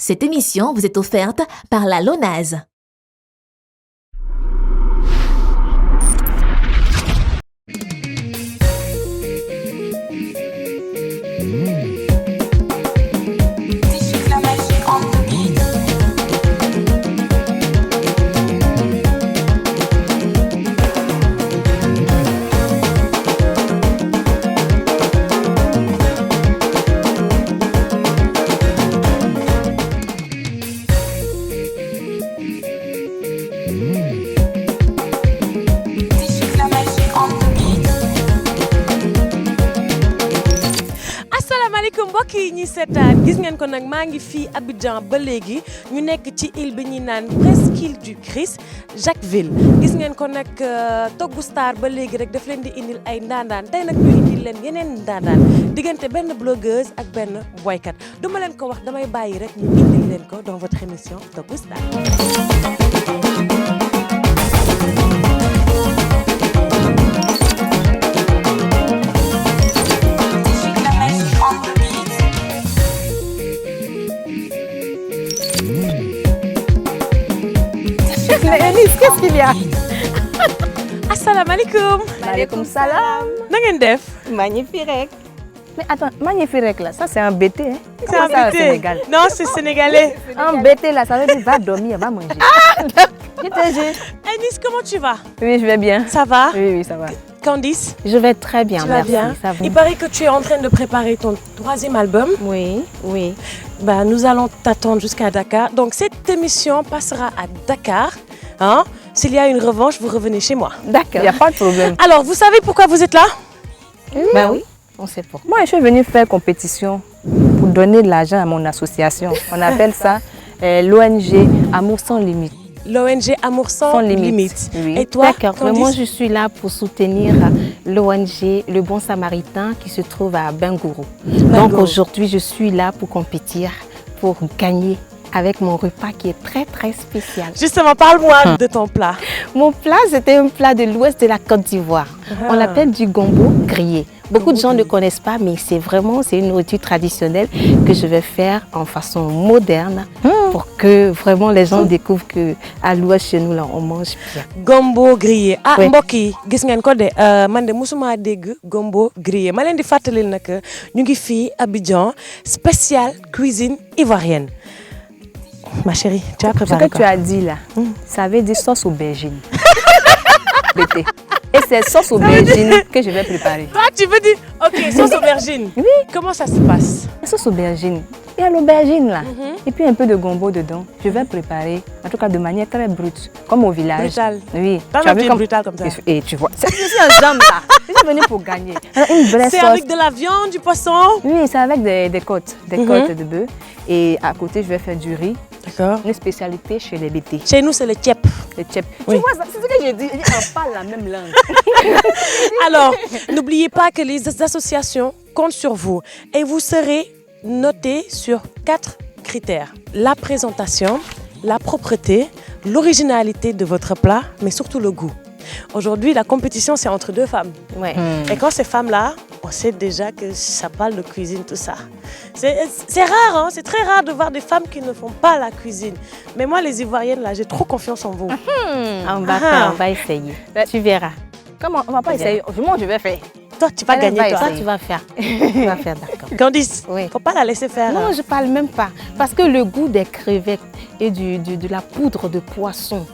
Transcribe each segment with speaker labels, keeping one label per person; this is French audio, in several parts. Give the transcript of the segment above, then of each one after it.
Speaker 1: Cette émission vous est offerte par la LONASE.
Speaker 2: mbokk yi ñi seetaan gis ngeen ko nag maa ngi fii Abidjan ba léegi ñu nekk ci île bi ñuy naan presqu'île du Christ Jacquesville gis ngeen ko nag Toggu Star ba léegi rek daf leen di indil ay ndaandaan tey nag ñu indil leen yeneen ndaandaan diggante benn blogueuse ak benn boykat duma leen ko wax damay bàyyi rek ñu indil leen ko dans votre émission Toggu Star.
Speaker 3: Eunice, qu'est-ce qu'il y a?
Speaker 2: Assalamu alaikum.
Speaker 3: Maaleykum salam.
Speaker 2: Na ngeen def?
Speaker 3: Magnifique. Mais attends, magnifique là, ça c'est un BT. Hein?
Speaker 2: C'est un BT.
Speaker 3: Sénégal.
Speaker 2: Non, c'est sénégalais.
Speaker 3: Un BT là, ça veut dire va dormir, va manger. Je te jure.
Speaker 2: Eunice, comment tu vas?
Speaker 3: Oui, je vais bien.
Speaker 2: Ça va?
Speaker 3: Oui, ça va.
Speaker 2: Candice?
Speaker 3: Je vais très bien,
Speaker 2: tu
Speaker 3: merci.
Speaker 2: Vas bien?
Speaker 3: Ça va.
Speaker 2: Il paraît que tu es en train de préparer ton 3e album.
Speaker 3: Oui, oui.
Speaker 2: Bah, nous allons t'attendre jusqu'à Dakar. Donc cette émission passera à Dakar. Hein? S'il y a une revanche, vous revenez chez moi.
Speaker 3: D'accord. Il n'y a pas de problème.
Speaker 2: Alors, vous savez pourquoi vous êtes là?
Speaker 3: Ben oui, on sait pourquoi. Moi, je suis venue faire compétition pour donner de l'argent à mon association. On appelle ça l'ONG Amour sans limite.
Speaker 2: L'ONG Amour sans limite.
Speaker 3: Oui.
Speaker 2: Et toi,
Speaker 4: d'accord. Mais moi, je suis là pour soutenir l'ONG Le Bon Samaritain qui se trouve à Bengourou. Donc aujourd'hui, je suis là pour compétir, pour gagner avec mon repas qui est très très spécial.
Speaker 2: Justement, parle-moi de ton plat.
Speaker 4: Mon plat, c'était un plat de l'ouest de la Côte d'Ivoire. On l'appelle du gombo grillé. Beaucoup de gens ne connaissent pas, mais c'est une nourriture traditionnelle que je vais faire en façon moderne pour que vraiment les gens découvrent qu'à l'ouest chez nous, là, on mange bien.
Speaker 2: Gombo grillé. Ah, oui. Mbokk yi gis ngeen ko de man de musuma dégg gombo grillé. Ma leen di fàttalil nag ñu ngi fii Abidjan, spécial cuisine ivoirienne. Ma chérie, tu as préparé
Speaker 3: quoi? Ce que tu as dit là, ça veut dire sauce aubergine. Et c'est sauce aubergine que je vais préparer.
Speaker 2: Toi, tu veux dire, ok, sauce aubergine.
Speaker 3: Oui.
Speaker 2: Comment ça se passe?
Speaker 3: La sauce aubergine. Il y a l'aubergine là. Et puis un peu de gombo dedans. Je vais préparer, en tout cas de manière très brute, comme au village.
Speaker 2: Brutal.
Speaker 3: Oui.
Speaker 2: Tu as vu comme brutal comme ça.
Speaker 3: Et tu vois, je suis un homme là. Je suis venue pour gagner. Alors, une vraie
Speaker 2: c'est
Speaker 3: sauce.
Speaker 2: Avec de la viande, du poisson?
Speaker 3: Oui, c'est avec des côtes, côtes de bœuf. Et à côté, je vais faire du riz.
Speaker 2: D'accord.
Speaker 3: Une spécialité chez les BT.
Speaker 2: Chez nous, c'est le tchèp.
Speaker 3: Le tchèp.
Speaker 2: Oui.
Speaker 3: Tu vois, c'est ce que je dis. On parle la même langue.
Speaker 2: Alors, n'oubliez pas que les associations comptent sur vous. Et vous serez noté sur 4 critères. La présentation, la propreté, l'originalité de votre plat, mais surtout le goût. Aujourd'hui, la compétition, c'est entre 2 femmes.
Speaker 3: Ouais.
Speaker 2: Et quand ces femmes-là, on sait déjà que ça parle de cuisine, tout ça. C'est rare, hein? C'est très rare de voir des femmes qui ne font pas la cuisine. Mais moi, les Ivoiriennes, là, j'ai trop confiance en vous.
Speaker 4: On va essayer. Tu verras.
Speaker 3: Comment? On va pas essayer. Moi, je vais faire.
Speaker 2: Toi, tu vas gagner, toi.
Speaker 4: Toi, tu vas faire. Tu vas faire, d'accord.
Speaker 2: Candice,
Speaker 4: Oui.
Speaker 2: faut pas la laisser faire.
Speaker 4: Non, je parle même pas. Parce que le goût des crevettes et de la poudre de poisson,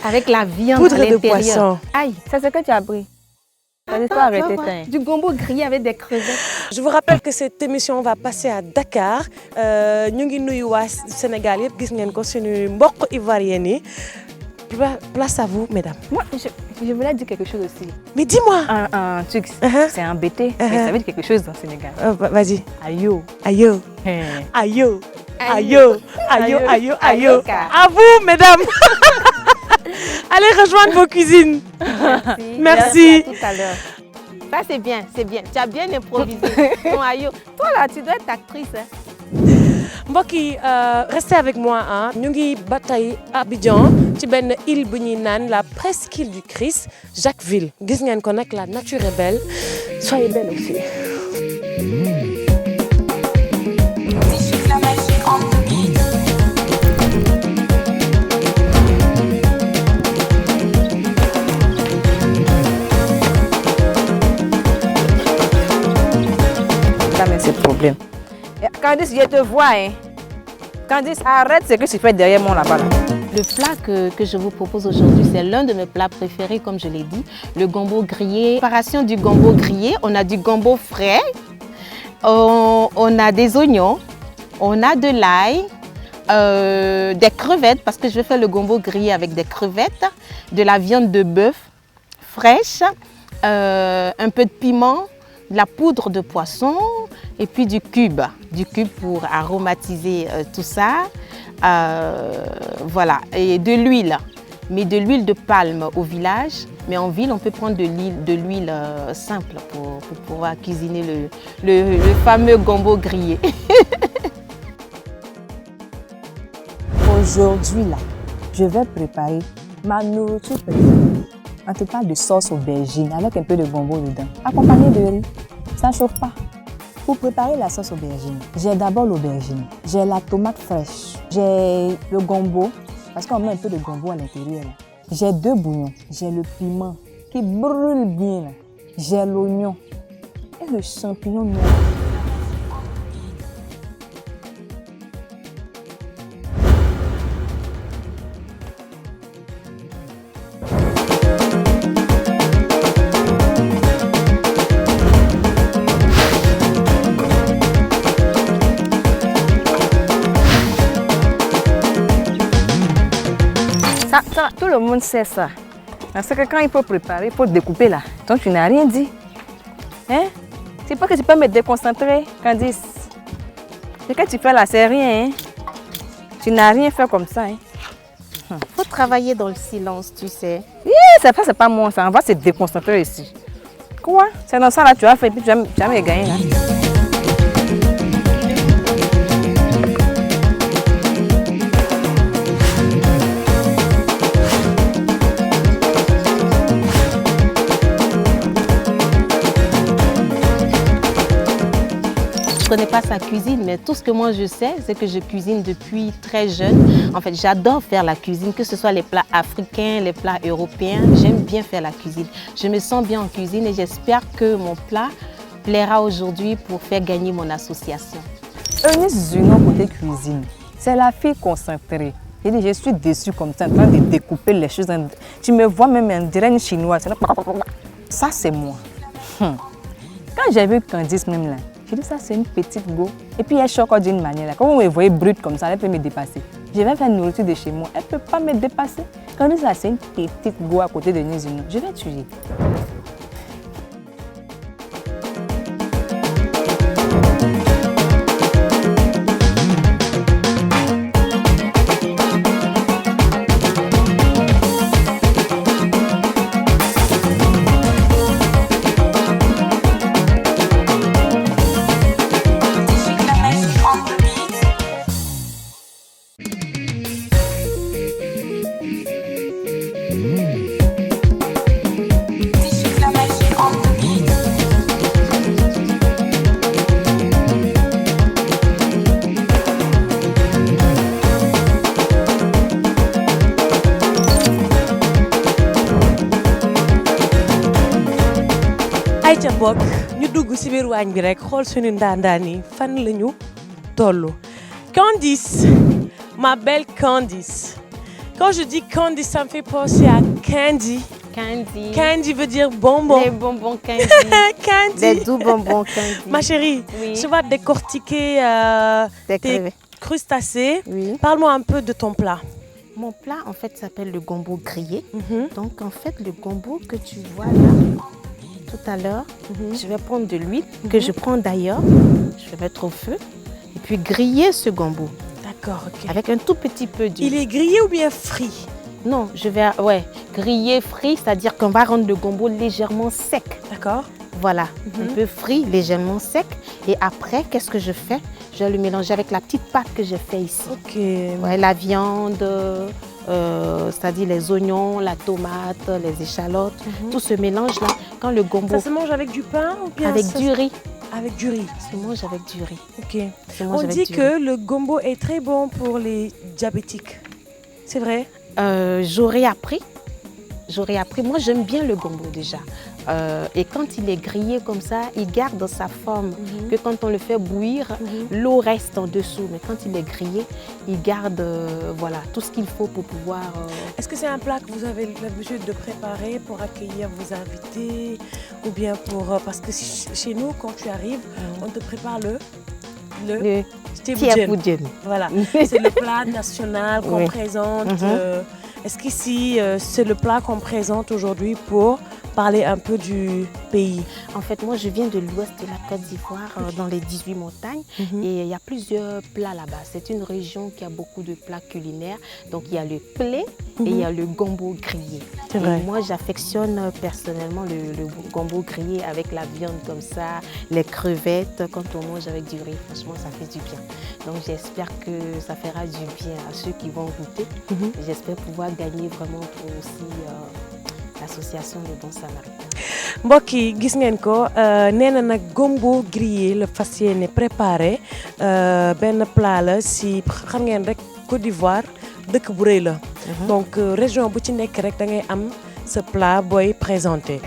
Speaker 4: avec la viande
Speaker 2: Poudre
Speaker 4: à
Speaker 2: de
Speaker 4: l'intérieur.
Speaker 2: poisson.
Speaker 3: Aïe, c'est ce que tu as pris. Ça ne pas arrêter.
Speaker 4: Du gombo grillé avec des crevettes.
Speaker 2: Je vous rappelle que cette émission va passer à Dakar. Ñu ngi nuyu waa Sénégal yëpp gis ngeen ko suñu mbokk ivoirienne yi. Place à vous, mesdames.
Speaker 3: Moi, je voulais dire quelque chose aussi.
Speaker 2: Mais dis-moi.
Speaker 3: Un truc, c'est un BT, mais ça veut dire quelque chose dans le Sénégal.
Speaker 2: Vas-y.
Speaker 3: Ayo.
Speaker 2: Ayo. Ayo. Ayo. Ayo. Ayo. Ayo.
Speaker 3: Ayoka.
Speaker 2: À vous, mesdames. Allez rejoindre vos cuisines. Merci.
Speaker 4: À tout à l'heure. Ça, c'est bien, c'est bien. Tu as bien improvisé. Ton ayo. Toi, là, tu dois être actrice. Hein.
Speaker 2: Mbokk yi restez avec moi ah ñu ngi ba tey Abidjan ci benn île bu ñuy naan la presqu'île du Christ Jacquesville gis ngeen ko nag la nature est belle soyez belle aussi.
Speaker 5: This is la magie on the beat.
Speaker 3: Candice, je te vois. Hein. Candice, arrête ce que tu fais derrière moi là-bas. Là.
Speaker 4: Le plat que je vous propose aujourd'hui, c'est l'un de mes plats préférés, comme je l'ai dit, le gombo grillé. Préparation du gombo grillé, on a du gombo frais, on a des oignons, on a de l'ail, des crevettes, parce que je vais faire le gombo grillé avec des crevettes, de la viande de bœuf fraîche, un peu de piment, de la poudre de poisson et puis du cube pour aromatiser tout ça. Voilà, et de l'huile, mais de l'huile de palme au village. Mais en ville, on peut prendre de l'huile simple pour pouvoir cuisiner le fameux gombo grillé.
Speaker 3: Aujourd'hui, là, je vais préparer ma nourriture préférée. On te parle de sauce aubergine avec un peu de gombo dedans, accompagné de riz. Ça ne chauffe pas. Pour préparer la sauce aubergine, j'ai d'abord l'aubergine, j'ai la tomate fraîche, j'ai le gombo, parce qu'on met un peu de gombo à l'intérieur. J'ai 2 bouillons, j'ai le piment qui brûle bien, j'ai l'oignon et le champignon noir. Ça, tout le monde sait ça. Parce que quand il faut préparer, il faut découper là. Donc tu n'as rien dit. Hein? C'est pas que tu peux me déconcentrer, Candice. Ce que tu fais là, c'est rien. Hein? Tu n'as rien fait comme ça. Hein?
Speaker 4: Faut travailler dans le silence, tu sais.
Speaker 3: Ça c'est pas moi, ça. On va se déconcentrer ici. Quoi? C'est dans ça là, tu as fait, puis tu vas me gagner là.
Speaker 4: Je ne connais pas sa cuisine, mais tout ce que moi je sais, c'est que je cuisine depuis très jeune. En fait, j'adore faire la cuisine, que ce soit les plats africains, les plats européens. J'aime bien faire la cuisine. Je me sens bien en cuisine et j'espère que mon plat plaira aujourd'hui pour faire gagner mon association.
Speaker 3: Eunice Zunon côté cuisine, c'est la fille concentrée. Je suis déçue comme ça, en train de découper les choses. Tu me vois même en dirait une chinoise. Ça, c'est moi. Quand j'ai vu Candice même là, j'ai dit ça c'est une petite go. Et puis elle choque d'une manière là. Quand vous me voyez brute comme ça, elle peut me dépasser. Je vais faire une nourriture de chez moi, elle ne peut pas me dépasser. Candice là c'est une petite go à côté de Nizino. Je vais tuer.
Speaker 2: ayca bokk ñu dugg ci biir waañ bi rek xool suñu ndaandaan yi fan la ñu toll. Candice, ma belle Candice. Quand je dis Candice, ça me fait penser à candy.
Speaker 4: Candy.
Speaker 2: Candy veut dire bonbon.
Speaker 4: Les bonbons candy.
Speaker 2: Candy.
Speaker 4: Des doux bonbons candy.
Speaker 2: Ma chérie,
Speaker 4: oui.
Speaker 2: je vais décortiquer tes crustacés.
Speaker 4: Oui.
Speaker 2: Parle-moi un peu de ton plat.
Speaker 4: Mon plat, en fait, s'appelle le gombo grillé. Donc, en fait, le gombo que tu vois là, tout à l'heure, je vais prendre de l'huile, que je prends d'ailleurs. Je vais mettre au feu. Et puis, griller ce gombo.
Speaker 2: D'accord, ok.
Speaker 4: Avec un tout petit peu d'huile.
Speaker 2: Il est grillé ou bien frit?
Speaker 4: Non, je vais, griller, frit, c'est-à-dire qu'on va rendre le gombo légèrement sec.
Speaker 2: D'accord.
Speaker 4: Voilà, un peu frit, légèrement sec. Et après, qu'est-ce que je fais? Je vais le mélanger avec la petite pâte que j'ai fait ici.
Speaker 2: Ok.
Speaker 4: Ouais, la viande, c'est-à-dire les oignons, la tomate, les échalotes, tout ce mélange-là. Quand le gombo...
Speaker 2: Ça se mange avec du pain ou bien
Speaker 4: avec du riz.
Speaker 2: Avec du riz.
Speaker 4: Ça se mange avec du riz.
Speaker 2: Ok. On dit que le gombo est très bon pour les diabétiques. C'est vrai?
Speaker 4: J'aurais appris. Moi, j'aime bien le gombo déjà. Et quand il est grillé comme ça, il garde sa forme. Que quand on le fait bouillir, l'eau reste en dessous. Mais quand il est grillé, il garde voilà, tout ce qu'il faut pour pouvoir...
Speaker 2: Est-ce que c'est un plat que vous avez l'habitude de préparer pour accueillir vos invités ou bien pour... parce que chez nous, quand tu arrives, on te prépare le
Speaker 4: tiapoudian.
Speaker 2: Voilà, c'est le plat national qu'on présente. Est-ce qu'ici, c'est le plat qu'on présente aujourd'hui pour parler un peu du pays?
Speaker 4: En fait, moi, je viens de l'ouest de la Côte d'Ivoire, dans les 18 montagnes. Et il y a plusieurs plats là-bas. C'est une région qui a beaucoup de plats culinaires. Donc, il y a le plé et il y a le gombo grillé. Et moi, j'affectionne personnellement le gombo grillé avec la viande comme ça, les crevettes. Quand on mange avec du riz, franchement, ça fait du bien. Donc, j'espère que ça fera du bien à ceux qui vont goûter. J'espère pouvoir gagner vraiment pour aussi... l'association des bons samaritains.
Speaker 2: mbokk yi gis ngeen ko nee na nag gombo grillé la fas yéene préparé benn plat la si xam ngeen rek Côte d'Ivoire dëkk bu rëy la. donc région bu ci nekk rek da ngay am ce plat boy présenté.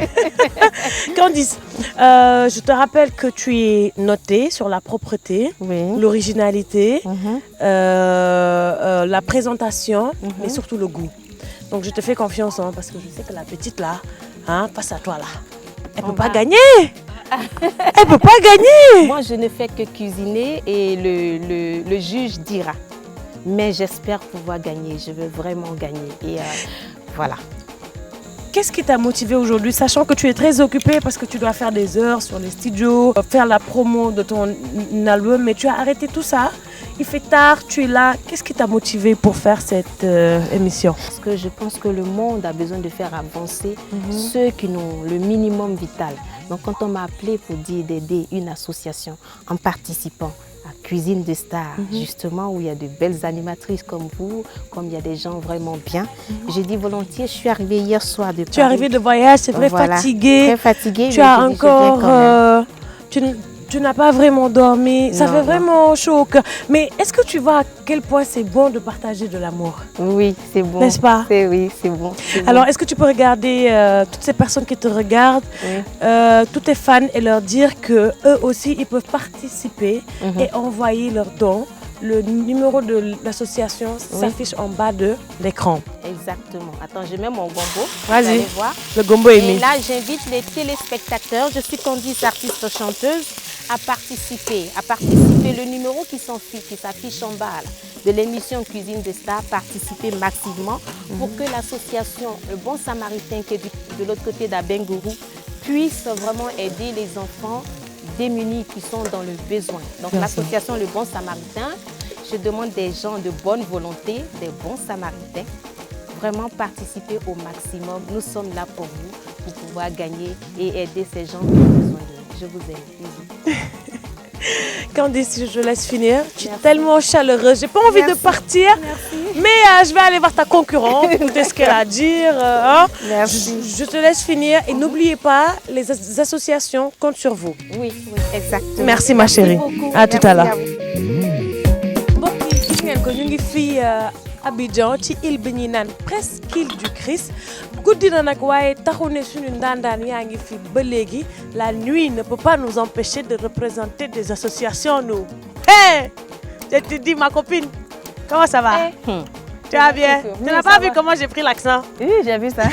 Speaker 2: Candice, je te rappelle que tu es notée sur la propreté, l'originalité, la présentation, mais surtout le goût. Donc je te fais confiance parce que je sais que la petite là, face à toi là, elle ne peut pas gagner. Elle ne peut pas gagner.
Speaker 4: Moi je ne fais que cuisiner et le juge dira. Mais j'espère pouvoir gagner, je veux vraiment gagner. Et voilà.
Speaker 2: Qu'est-ce qui t'a motivé aujourd'hui, sachant que tu es très occupée parce que tu dois faire des heures sur les studios, faire la promo de ton album, mais tu as arrêté tout ça. Il fait tard, tu es là. Qu'est-ce qui t'a motivé pour faire cette émission?
Speaker 4: Parce que je pense que le monde a besoin de faire avancer ceux qui ont le minimum vital. Donc quand on m'a appelé pour dire d'aider une association en participant à Cuisine de Stars, justement, où il y a de belles animatrices comme vous, comme il y a des gens vraiment bien, j'ai dit volontiers. Je suis arrivée hier soir de Paris.
Speaker 2: Tu es arrivée de voyage, c'est vrai, fatiguée.
Speaker 4: Très fatiguée.
Speaker 2: Tu as encore... Tu n'as pas vraiment dormi, ça fait vraiment chaud au cœur. Mais est-ce que tu vois à quel point c'est bon de partager de l'amour?
Speaker 4: Oui, c'est bon.
Speaker 2: N'est-ce pas?
Speaker 4: Oui, c'est bon.
Speaker 2: Alors, est-ce que tu peux regarder toutes ces personnes qui te regardent, tous tes fans, et leur dire qu'eux aussi, ils peuvent participer et envoyer leurs dons? Le numéro de l'association s'affiche en bas de l'écran.
Speaker 4: Exactement. Attends, je mets mon gombo.
Speaker 2: Vas-y,
Speaker 4: voir.
Speaker 2: Le gombo est mis.
Speaker 4: Et là, j'invite les téléspectateurs, je suis Candice, artiste chanteuse, à participer. Le numéro qui s'affiche en bas là, de l'émission Cuisine des Stars, participer massivement pour que l'association Le Bon Samaritain, qui est de l'autre côté d'Abengourou, puisse vraiment aider les enfants démunis qui sont dans le besoin. Donc l'association Le Bon Samaritain, je demande des gens de bonne volonté, des bons samaritains, vraiment participer au maximum. Nous sommes là pour vous, pour pouvoir gagner et aider ces gens qui ont besoin de nous. Je vous aime.
Speaker 2: Candice, je laisse finir. Tu es tellement chaleureuse. J'ai pas envie de partir. Mais je vais aller voir ta concurrente, écouter ce qu'elle a à dire. Je te laisse finir. Et n'oubliez pas, les associations comptent sur vous.
Speaker 4: Oui, exactement.
Speaker 2: Merci ma chérie. À tout à l'heure. Abidjan ci île bi ñuy naan presqu'île du Christ guddi na nag waaye taxu ne suñu ndandaan yaa ngi fi ba léegi la nuit ne peut pas nous empêcher de représenter des associations nous. Hey, je te dis ma copine, comment ça va? Tu vas bien? Tu n'as pas vu comment j'ai pris l'accent?
Speaker 3: Oui, j'ai vu ça.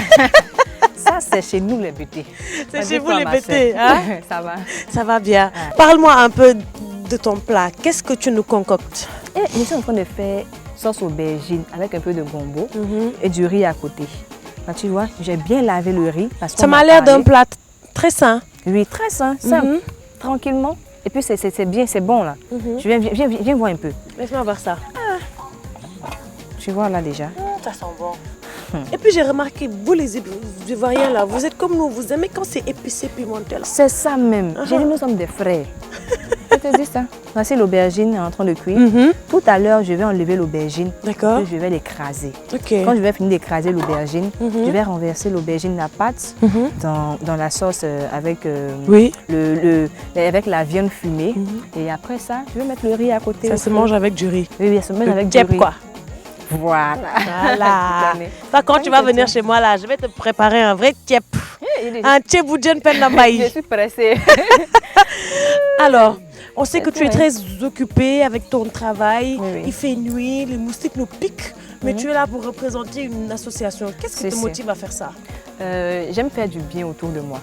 Speaker 3: Ça, c'est chez nous les bêtés.
Speaker 2: C'est chez vous les bêtés, hein?
Speaker 3: Ça va.
Speaker 2: Ça va bien. Parle-moi un peu de ton plat. Qu'est-ce que tu nous concoctes?
Speaker 3: Je suis en train de faire sauce aubergine avec un peu de gombo et du riz à côté. Là, tu vois, j'ai bien lavé le riz.
Speaker 2: Ça m'a l'air d'un plat très sain.
Speaker 3: Oui, très sain, simple, tranquillement. Et puis c'est bien, c'est bon là. Viens voir un peu.
Speaker 2: Laisse-moi voir ça.
Speaker 3: Tu vois là déjà.
Speaker 2: Ça sent bon. Et puis j'ai remarqué, vous les Ivoiriens là, vous êtes comme nous, vous aimez quand c'est épicé, pimenté.
Speaker 3: C'est ça même. J'ai dit nous sommes des frères. Je te dis ça. Voici l'aubergine en train de cuire. Tout à l'heure, je vais enlever l'aubergine.
Speaker 2: D'accord.
Speaker 3: Je vais l'écraser.
Speaker 2: Okay.
Speaker 3: Quand je vais finir d'écraser l'aubergine, je vais renverser l'aubergine, la pâte, dans la sauce avec, avec la viande fumée. Et après ça, je vais mettre le riz à côté.
Speaker 2: Ça se mange avec du riz.
Speaker 3: Oui, ça se mange avec du riz.
Speaker 2: Quoi.
Speaker 3: Voilà.
Speaker 2: Quand tu vas venir chez moi là, je vais te préparer un vrai tiep. Un tchéboujen
Speaker 3: Je
Speaker 2: pendambaï.
Speaker 3: suis pressée.
Speaker 2: Alors, on sait que tu es
Speaker 3: Oui.
Speaker 2: très occupée avec ton travail.
Speaker 3: Oui, oui.
Speaker 2: Il fait nuit, les moustiques nous piquent. Mais tu es là pour représenter une association. Qu'est-ce qui
Speaker 3: C'est
Speaker 2: te
Speaker 3: ça.
Speaker 2: motive à faire ça?
Speaker 3: J'aime faire du bien autour de moi.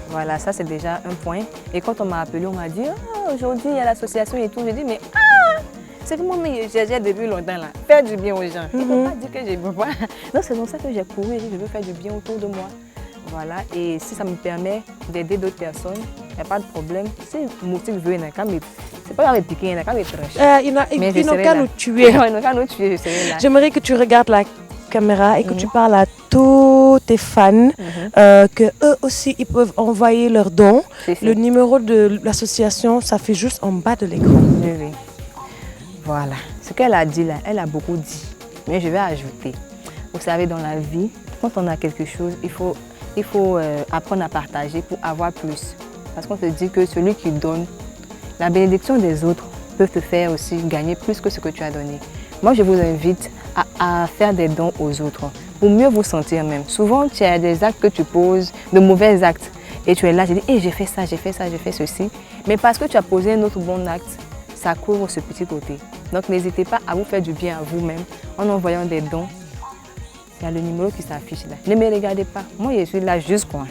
Speaker 3: Voilà, ça c'est déjà un point. Et quand on m'a appelé, on m'a dit aujourd'hui il y a l'association et tout. J'ai dit mais c'est que moi j'ai depuis longtemps là, faire du bien aux gens. Il ne faut pas dire que je ne veux pas. Non, c'est pour ça que j'ai couru et je veux faire du bien autour de moi. Voilà, et si ça me permet d'aider d'autres personnes, il n'y a pas de problème. Si le motif veut, c'est pas grave de piquer, il n'y a pas de trash.
Speaker 2: Ils
Speaker 3: Mais je
Speaker 2: n'ont
Speaker 3: serai
Speaker 2: qu'à
Speaker 3: là.
Speaker 2: nous tuer.
Speaker 3: Ils n'ont qu'à nous tuer, je serai là.
Speaker 2: J'aimerais que tu regardes la caméra et que tu parles à tous tes fans, que eux aussi ils peuvent envoyer leurs dons.
Speaker 3: C'est ça.
Speaker 2: Le numéro de l'association s'affiche juste en bas de l'écran.
Speaker 3: Oui, oui. Voilà. Ce qu'elle a dit là, elle a beaucoup dit. Mais je vais ajouter. Vous savez, dans la vie, quand on a quelque chose, il faut apprendre à partager pour avoir plus. Parce qu'on te dit que celui qui donne, la bénédiction des autres peut te faire aussi gagner plus que ce que tu as donné. Moi, je vous invite à faire des dons aux autres pour mieux vous sentir même. Souvent, tu as des actes que tu poses, de mauvais actes. Et tu es là, tu dis, hey, j'ai fait ça, j'ai fait ça, j'ai fait ceci. Mais parce que tu as posé un autre bon acte, ça couvre ce petit côté. Donc, n'hésitez pas à vous faire du bien à vous-même en envoyant des dons. Il y a le numéro qui s'affiche là. Ne me regardez pas. Moi, je suis là juste quoi.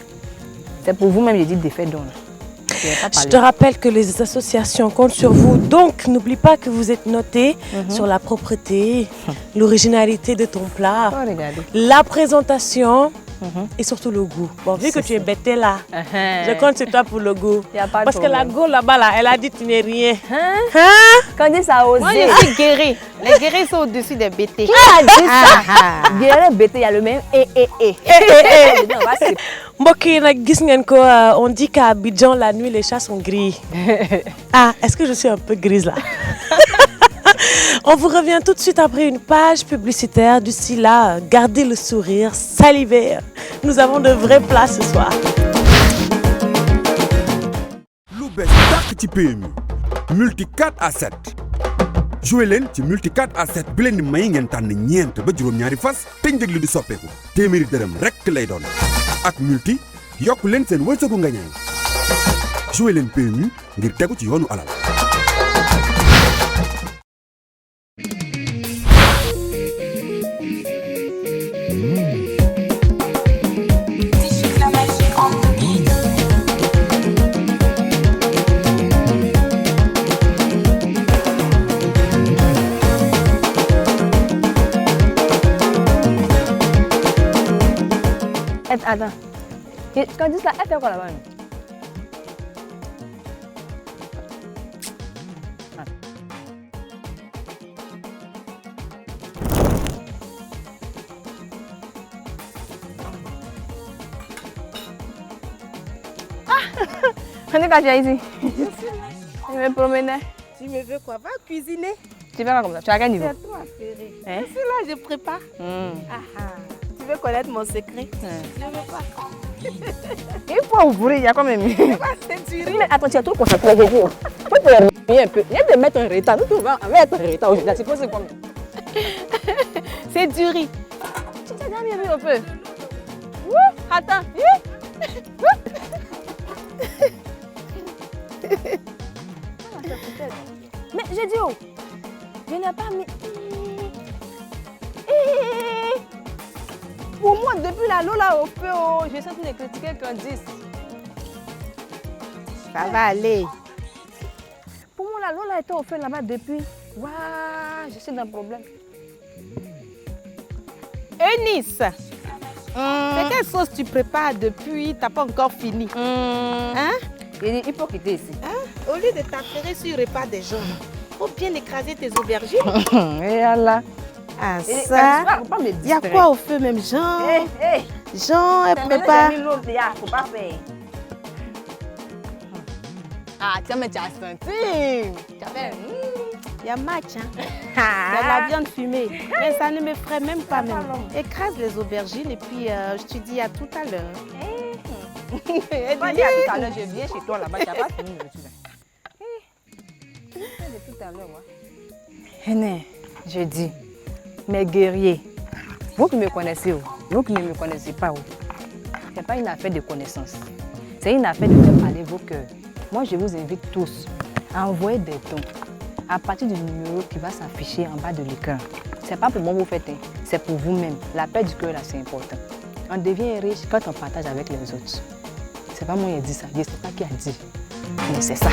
Speaker 3: C'est pour vous-même, j'ai dit de faire don là.
Speaker 2: Je te rappelle que les associations comptent sur vous. Donc, n'oublie pas que vous êtes noté sur la propreté, l'originalité de ton plat,
Speaker 3: Oh, regardez.
Speaker 2: la présentation et surtout le goût. Bon, vu que tu es bête là, je compte sur toi pour le goût.
Speaker 3: Y a pas de
Speaker 2: Parce que la
Speaker 3: problème.
Speaker 2: go là-bas, là, elle a dit tu n'es rien.
Speaker 3: Candice a osé.
Speaker 4: Moi, je suis guérie. Les guéris sont au-dessus des bêtés.
Speaker 3: Qui a dit ça? Guérin bêté, il y a le même Je dis, on va se-
Speaker 2: Mbokk yi nag gis ngeen ko, on dit qu'à Abidjan la nuit les chats sont gris. Ah, est-ce que je suis un peu grise là? On vous revient tout de suite après une page publicitaire. D'ici là, gardez le sourire, salivez. Nous avons de vrais plats ce soir.
Speaker 5: lu bees tàkk ci PMU multi 4 à 7 joué leen ci multi 4 à 7 bi leen di may ngeen tànn ñeent ba juróom-ñaari fas te njëg li di soppeeku téeméeri dërëm rekk lay doon ak multi yokk leen seen wërsëgu ngañaay joué leen PMU ngir tegu ci yoonu alal.
Speaker 3: Attends. Candice là, elle fait quoi là-bas? On est caché ici. Je me promenais.
Speaker 4: Tu me veux quoi? Va cuisiner.
Speaker 3: Tu fais quoi comme ça? Tu as quel niveau?
Speaker 4: C'est toi, chérie.
Speaker 3: Hein?
Speaker 4: C'est là, je prépare. Tu veux connaître mon secret? Je veux pas.
Speaker 3: Il faut ouvrir, il y a quand même.
Speaker 4: C'est du riz.
Speaker 3: Mais attends, tu as tout concentré. Il faut te réveiller un peu. Il y a de mettre un retard. Nous, tu vas mettre un retard aujourd'hui. C'est possible comme.
Speaker 4: C'est du riz.
Speaker 3: Tu t'as jamais vu un peu?
Speaker 4: Attends.
Speaker 3: Mais j'ai dit, oh, je n'ai pas mis. Pour moi, depuis la l'eau là au feu, oh, je sens tous les critiquer Candice.
Speaker 4: Ça va aller.
Speaker 3: Pour moi, la l'eau là était au feu là-bas depuis. Waouh, je suis dans un problème.
Speaker 4: Eunice, c'est quelle sauce tu prépares depuis? T'as pas encore fini. Hein?
Speaker 3: Il faut quitter ici.
Speaker 4: Au lieu de t'affairer sur le repas des gens, faut bien écraser tes aubergines.
Speaker 3: Et là.
Speaker 4: Ah
Speaker 3: Et
Speaker 4: ça,
Speaker 3: faut pas me
Speaker 4: il y a
Speaker 3: distraire.
Speaker 4: quoi au feu même, Jean? Jean, elle prépare.
Speaker 3: Faut pas faire. Ah, tiens, mais tu as senti. Tu as fait.
Speaker 4: Il y a match, hein? C'est la viande fumée. Mais ça ne me ferait même pas même. Écrase les aubergines et puis je te dis à tout à l'heure.
Speaker 3: Elle dit à tout à l'heure, je viens chez toi là-bas, tu n'as pas fini le truc. Tout à l'heure, moi. Henné, je dis, mes guerriers, vous qui me connaissez, vous qui ne me connaissez pas, Ce n'est pas une affaire de connaissance. C'est une affaire de faire parler vos cœurs. Moi, je vous invite tous à envoyer des dons à partir du numéro qui va s'afficher en bas de l'écran. Ce n'est pas pour moi que vous faites, c'est pour vous-même. La paix du cœur, là, c'est important. On devient riche quand on partage avec les autres. C'est pas moi qui ai dit ça, je ne sais pas qui a dit, mais c'est ça.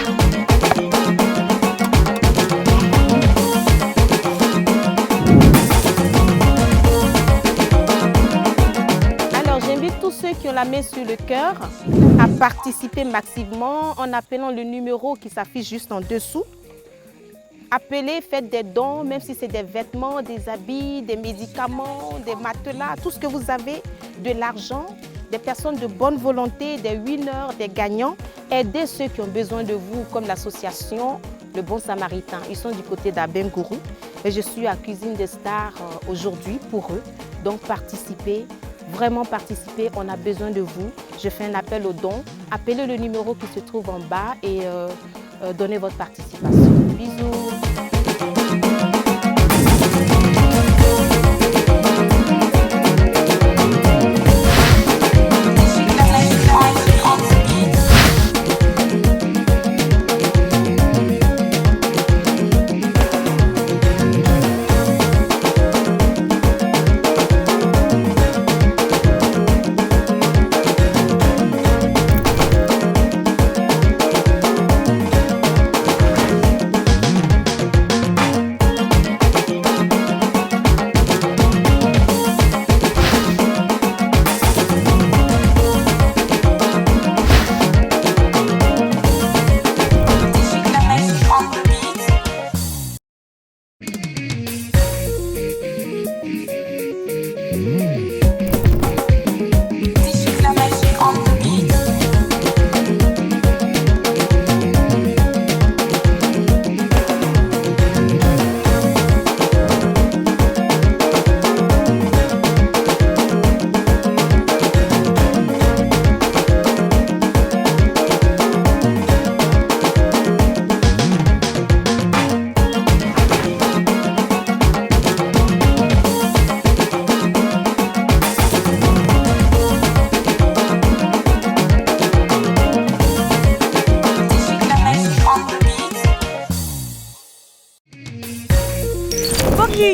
Speaker 4: Alors, j'invite tous ceux qui ont la main sur le cœur à participer massivement en appelant le numéro qui s'affiche juste en dessous. Appelez, faites des dons, même si c'est des vêtements, des habits, des médicaments, des matelas, tout ce que vous avez, de l'argent, des personnes de bonne volonté, des winners, des gagnants. Aidez ceux qui ont besoin de vous, comme l'association Le Bon Samaritain. Ils sont du côté d'Abengourou et je suis à Cuisine des Stars aujourd'hui pour eux. Donc participez, vraiment participez, on a besoin de vous. Je fais un appel aux dons. Appelez le numéro qui se trouve en bas et donnez votre participation. Bisous.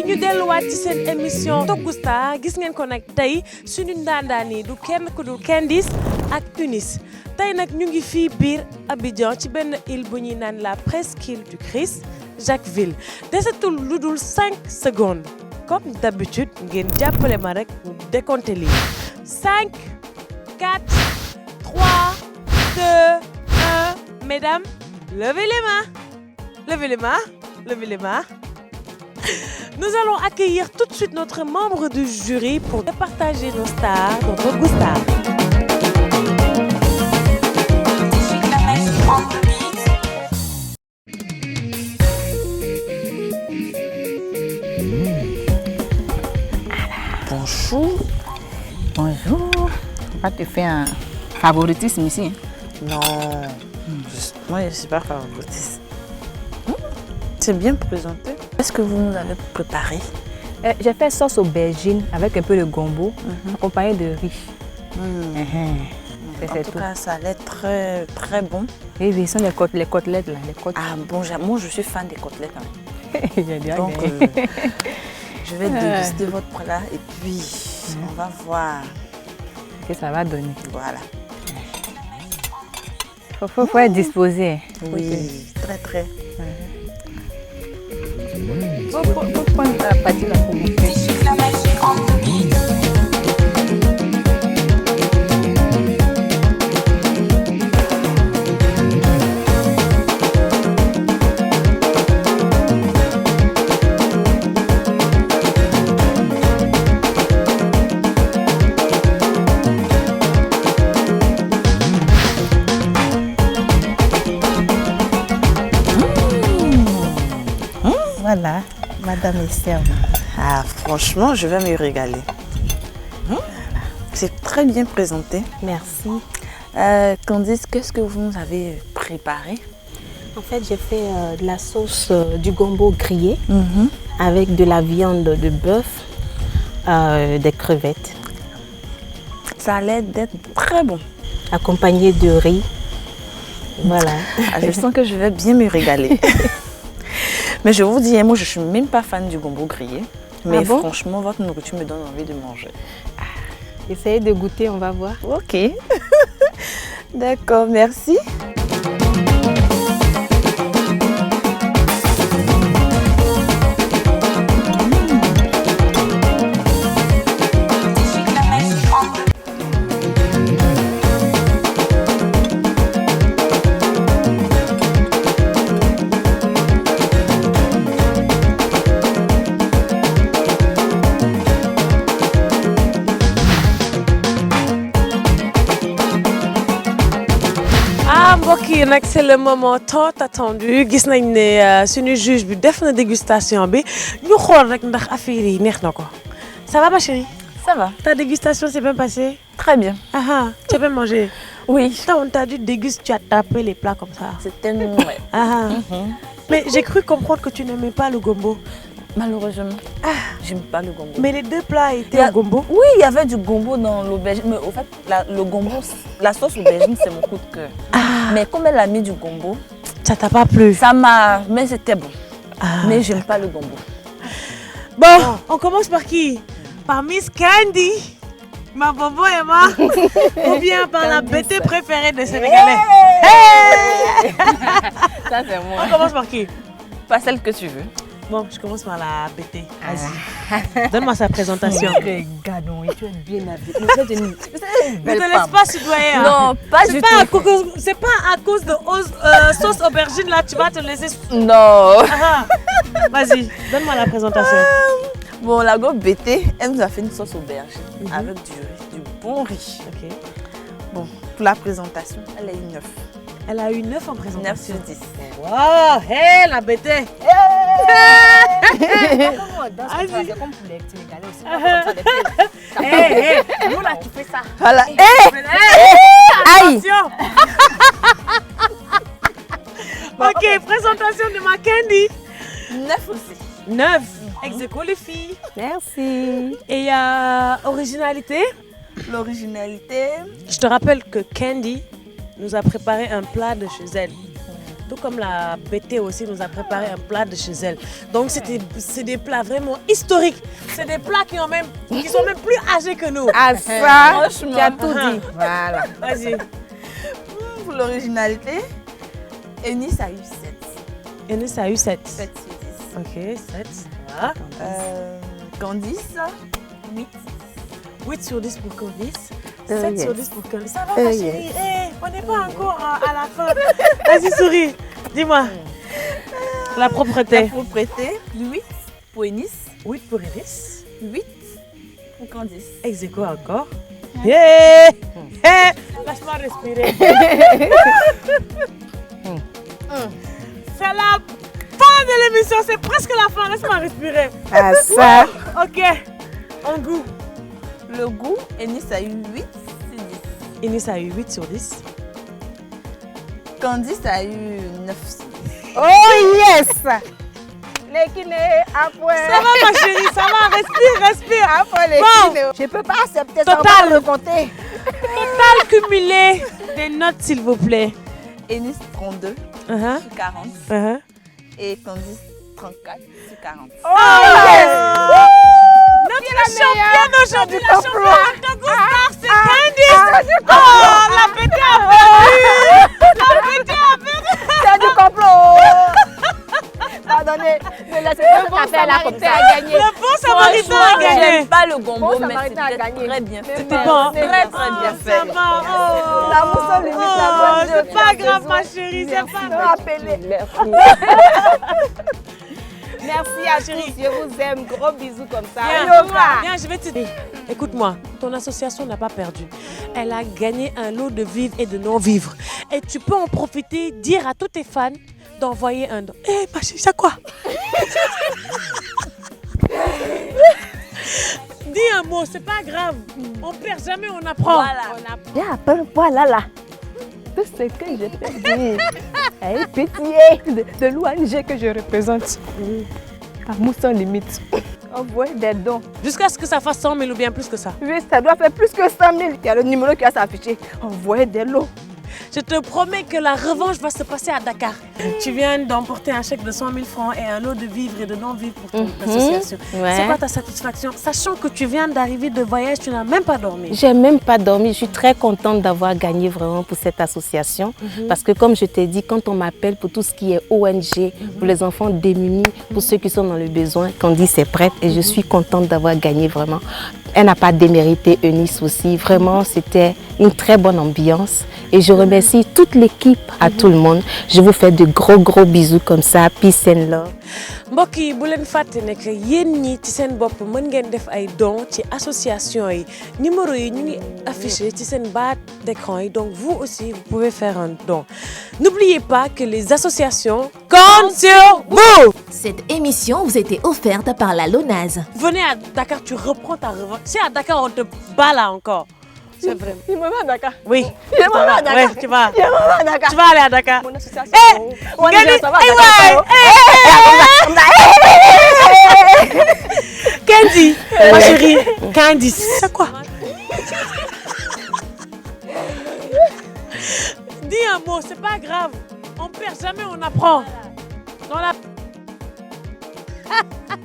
Speaker 2: ñu delluwaat ci seen émission Togou Star gis ngeen ko nag tey suñu ndaandaan yi du kenn ku dul Candice ak Eunice tey nag ñu ngi fii biir Abidjan ci benn île bu ñuy naan la presqu'île du Christ Jacquesville desatul lu dul 5 secondes comme d'habitude ngeen jàppale ma rek ñu décompter lii 5 4 3 2 1 mesdames levez les mains levez les mains levez les mains. Nous allons accueillir tout de suite notre membre du jury pour partager nos stars dans Togou Star.
Speaker 3: Bonjour. Bonjour. On va te faire un favoritisme ici.
Speaker 6: Non, moi je ne suis pas favoritiste. C'est bien présenté. Qu'est-ce que vous nous avez préparé?
Speaker 3: J'ai fait sauce aubergine avec un peu de gombo, accompagné de riz.
Speaker 6: En tout cas, ça a l'air très, très bon.
Speaker 3: Et oui, ce sont les côtelettes là.
Speaker 6: Ah bon, moi je suis fan des côtelettes. Hein. Donc, je vais déguster votre plat et puis on va voir
Speaker 3: ce que ça va donner.
Speaker 6: Voilà.
Speaker 3: Faut être disposé.
Speaker 6: Oui, très très.
Speaker 3: Faut prendre la partie là pour montrer.
Speaker 6: Voilà, Madame Esther. Ah, franchement, je vais me régaler. C'est très bien présenté.
Speaker 4: Merci.
Speaker 6: Candice, qu'est-ce que vous nous avez préparé?
Speaker 4: En fait, j'ai fait de la sauce du gombo grillé avec de la viande de bœuf, des crevettes.
Speaker 6: ça allait d'être très bon.
Speaker 4: Accompagné de riz. Voilà.
Speaker 6: Ah, je sens que je vais bien me régaler. Mais je vous dis, moi je suis même pas fan du gombo grillé. Mais
Speaker 4: bon?
Speaker 6: franchement, votre nourriture me donne envie de manger.
Speaker 4: Essayez de goûter, on va voir.
Speaker 6: Ok. D'accord, merci.
Speaker 2: mbokk yi nag c'est le moment tant attendu gis nañ ne suñu juge bi def na dégustation bi ñu xool rek ndax affaire yi neex na ko. Ça va ma chérie?
Speaker 6: Ça va.
Speaker 2: Ta dégustation s'est bien passée?
Speaker 6: Très bien.
Speaker 2: Ah ah, tu as bien mangé?
Speaker 6: Oui.
Speaker 2: On t'a dit déguste, tu as tapé les plats comme ça.
Speaker 6: C'est tellement vrai.
Speaker 2: Ah ah. Mais j'ai cru comprendre que tu n'aimais pas le gombo.
Speaker 6: Malheureusement, j'aime pas le gombo.
Speaker 2: Mais les deux plats étaient au gombo?
Speaker 6: Oui, il y avait du gombo dans l'aubergine. Mais au fait, le gombo, la sauce aubergine, c'est mon coup de cœur. Mais comme elle a mis du gombo,
Speaker 2: ça t'a pas plu?
Speaker 6: Ça m'a... Mais c'était bon. Mais j'aime pas le gombo.
Speaker 2: Bon, on commence par qui? Par Miss Candy, ma bobo et moi, ou bien par la bêtée préférée des Sénégalais? Hey!
Speaker 6: Ça, c'est moi.
Speaker 2: On commence par qui?
Speaker 6: Pas celle que tu veux.
Speaker 2: Bon, je commence par la bêtée. Vas-y. Donne-moi sa présentation.
Speaker 3: Regarde, tu es bien habillée.
Speaker 2: Ne te laisse pas soudoyer.
Speaker 6: Non, pas du tout.
Speaker 2: C'est pas à cause de sauce aubergine là, tu vas te laisser.
Speaker 6: Non.
Speaker 2: Vas-y, donne-moi la présentation.
Speaker 6: Bon, la go bêtée, elle nous a fait une sauce aubergine avec du bon riz.
Speaker 2: Ok.
Speaker 6: Bon, pour la présentation, elle a eu 9.
Speaker 2: Elle a eu 9 en présentation.
Speaker 6: 9 sur 10.
Speaker 2: Wow, hé, la bêtée.
Speaker 3: C'est comme pour les Sénégalais aussi.
Speaker 2: Hé, nous là, tu fais ça.
Speaker 6: Voilà.
Speaker 2: Aïe. Ok, présentation de ma Candy.
Speaker 6: 9 aussi.
Speaker 2: 9. Ex-aequo les filles.
Speaker 4: Merci.
Speaker 2: Et il y a originalité.
Speaker 6: L'originalité.
Speaker 2: Je te rappelle que Candy nous a préparé un plat de chez elle. Tout comme la bêtée aussi nous a préparé un plat de chez elle. Donc c'est des plats vraiment historiques. C'est des plats qui sont même plus âgés que nous.
Speaker 4: Ah ça, tu as tout dit.
Speaker 2: Voilà. Vas-y.
Speaker 6: Pour l'originalité, Eunice a eu 7.
Speaker 2: Eunice a eu 7.
Speaker 6: 7 sur 10.
Speaker 2: Ok, 7. Voilà.
Speaker 6: Candice, 8.
Speaker 2: 8 sur 10 pour Candice. 7 sur 10 pour Candice. Ça va ma chérie? On n'est pas encore à la fin. Vas-y, souris. Dis-moi. La propreté.
Speaker 6: La propreté, 8 pour Eunice.
Speaker 2: 8 pour Eunice.
Speaker 6: 8 pour Candice.
Speaker 2: Ex-aequo encore. Yeah! Hey! Laisse-moi respirer. C'est la fin de l'émission. C'est presque la fin. Laisse-moi respirer.
Speaker 4: Ah ça.
Speaker 2: Ok. En goût.
Speaker 6: Le goût, Eunice a eu 8 sur 10.
Speaker 2: Eunice a eu 8 sur 10.
Speaker 6: Candice a eu 9 sur 10.
Speaker 4: Oh yes! Les kinés, après.
Speaker 2: Ça va ma chérie, ça va, respire.
Speaker 4: Après les
Speaker 2: Bon.
Speaker 4: kinés. Je peux pas accepter
Speaker 2: Total.
Speaker 4: ça, on va le compter.
Speaker 2: Total cumulé des notes s'il vous plaît.
Speaker 6: Eunice 32 sur 40. Et Candice 34 sur 40.
Speaker 2: Oh yes! Notre championne aujourd'hui, la championne de Gustave, c'est Candice. Oh, la bêtée a perdu. La bêtée a perdu.
Speaker 4: C'est du complot. Pardonnez, ne laissez pas faire la comme ça.
Speaker 2: Le bon samaritain a gagné.
Speaker 6: J'aime pas le gombo,
Speaker 4: Bon
Speaker 6: mais
Speaker 4: samaritain a
Speaker 6: c'était
Speaker 4: gagné.
Speaker 6: très bien fait.
Speaker 2: C'était bon.
Speaker 6: Très bien fait.
Speaker 2: Ça va. Oh.
Speaker 4: La mousson limite la bonne
Speaker 2: C'est pas grave ma chérie, c'est pas grave.
Speaker 4: Rappelez. Merci à tous, je vous aime. Gros bisous comme ça.
Speaker 2: Viens, je vais te dire. Écoute-moi, ton association n'a pas perdu. Elle a gagné un lot de vivres et de non-vivres. Et tu peux en profiter, dire à tous tes fans d'envoyer un don. Eh, ma chérie, c'est quoi? Dis un mot, c'est pas grave. On perd jamais, on apprend.
Speaker 4: Voilà. Tout ce que je peux dire. Hey, pitié de l'ONG que je représente. Par mousson limite.
Speaker 3: Envoyer des dons.
Speaker 2: Jusqu'à ce que ça fasse 100 000 ou bien plus que ça.
Speaker 3: Oui, ça doit faire plus que 100 000. Il y a le numéro qui va s'afficher. Envoyer des lots.
Speaker 2: Je te promets que la revanche va se passer à Dakar. Tu viens d'emporter un chèque de 100 000 francs et un lot de vivres et de non-vivres pour ton association.
Speaker 4: Ouais.
Speaker 2: C'est quoi ta satisfaction? Sachant que tu viens d'arriver de voyage, tu n'as même pas dormi.
Speaker 4: J'ai même pas dormi. Je suis très contente d'avoir gagné vraiment pour cette association. Parce que comme je t'ai dit, quand on m'appelle pour tout ce qui est ONG, pour les enfants démunis, pour ceux qui sont dans le besoin, Candice est prête et je suis contente d'avoir gagné vraiment. Elle n'a pas démérité, Eunice aussi. Vraiment, c'était une très bonne ambiance. Et je remercie toute l'équipe, à tout le monde. Je vous fais de gros bisous comme ça. Peace and love.
Speaker 2: mbokk yi bu leen fàtte ne que yéen ñi ci seen bopp mën ngeen def ay dons ci association yi numéro yi ñu ngi affiché ci seen bas d'écran yi donc vous aussi vous pouvez faire un don. N'oubliez pas que les associations comptent sur vous.
Speaker 1: Cette émission vous a été offerte par la LONASE.
Speaker 2: Venez à Dakar, tu reprends ta revanche. Si à Dakar on te bat là encore. C'est vrai.
Speaker 3: Il me va à Dakar.
Speaker 2: Oui.
Speaker 3: Il me va à Dakar.
Speaker 2: Ouais, tu vas.
Speaker 3: Il me va à Dakar.
Speaker 2: Tu vas aller à Dakar.
Speaker 3: Mon association.
Speaker 2: Eh, Gani,
Speaker 3: ça va à Dakar.
Speaker 2: Candy, ma chérie, Candy, c'est quoi? Dis un mot, c'est pas grave. On perd jamais, on apprend. On